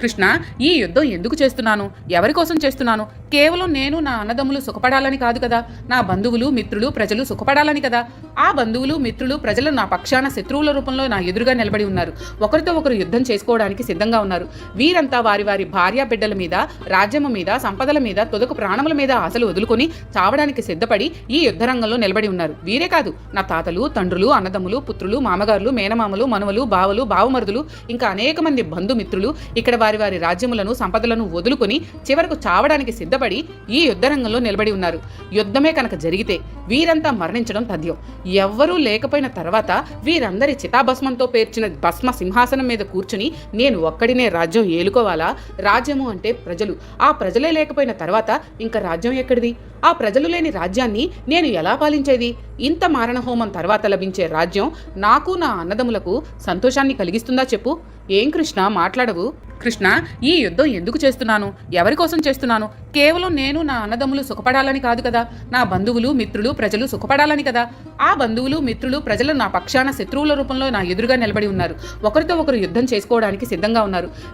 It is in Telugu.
కృష్ణ, ఈ యుద్ధం ఎందుకు చేస్తున్నాను? ఎవరి కోసం చేస్తున్నాను? కేవలం నేను నా అన్నదమ్ములు సుఖపడాలని కాదు కదా. నా బంధువులు మిత్రులు ప్రజలు సుఖపడాలని కదా. ఆ బంధువులు మిత్రులు ప్రజలు నా పక్షాన శత్రువుల రూపంలో నా ఎదురుగా నిలబడి ఉన్నారు. ఒకరితో ఒకరు యుద్ధం చేసుకోవడానికి సిద్ధంగా ఉన్నారు. వీరంతా వారి వారి భార్యా బిడ్డల మీద, రాజ్యము మీద, సంపదల మీద, తుదకు ప్రాణముల మీద ఆశలు వదులుకొని చావడానికి సిద్ధపడి ఈ యుద్ధ రంగంలో నిలబడి ఉన్నారు. వీరే కాదు, నా తాతలు, తండ్రులు, అన్నదమ్ములు, పుత్రులు, మామగారులు, మేనమామలు, మనువలు, బావలు, బావమరుదులు, ఇంకా అనేక మంది బంధుమిత్రులు ఇక్కడ వారి వారి రాజ్యములను, సంపదలను వదులుకొని చివరకు చావడానికి సిద్ధపడి ఈ యుద్ధ రంగంలో నిలబడి ఉన్నారు. యుద్ధమే కనుక జరిగితే వీరంతా మరణించడం తథ్యం. ఎవ్వరూ లేకపోయిన తర్వాత వీరందరి చితాభస్మంతో పేర్చిన భస్మ సింహాసనం మీద కూర్చుని నేను ఒక్కడినే రాజ్యం ఏలుకోవాలా? రాజ్యము అంటే ప్రజలు. ఆ ప్రజలే లేకపోయిన తర్వాత ఇంకా రాజ్యం ఎక్కడిది? ఆ ప్రజలు లేని రాజ్యాన్ని నేను ఎలా పాలించేది? ఇంత మారణహోమం తర్వాత లభించే రాజ్యం నాకు, నా అన్నదమ్ములకు సంతోషాన్ని కలిగిస్తుందా చెప్పు? ఏం కృష్ణ మాట్లాడవు? కృష్ణ, ఈ యుద్ధం ఎందుకు చేస్తున్నాను? ఎవరి కోసం చేస్తున్నాను? కేవలం నేను నా అన్నదమ్ములు సుఖపడాలని కాదు కదా. నా బంధువులు మిత్రులు ప్రజలు సుఖపడాలని కదా. ఆ బంధువులు మిత్రులు ప్రజలు నా పక్షాన శత్రువుల రూపంలో నా ఎదురుగా నిలబడి ఉన్నారు. ఒకరితో ఒకరు యుద్ధం చేసుకోవడానికి సిద్ధంగా ఉన్నారు.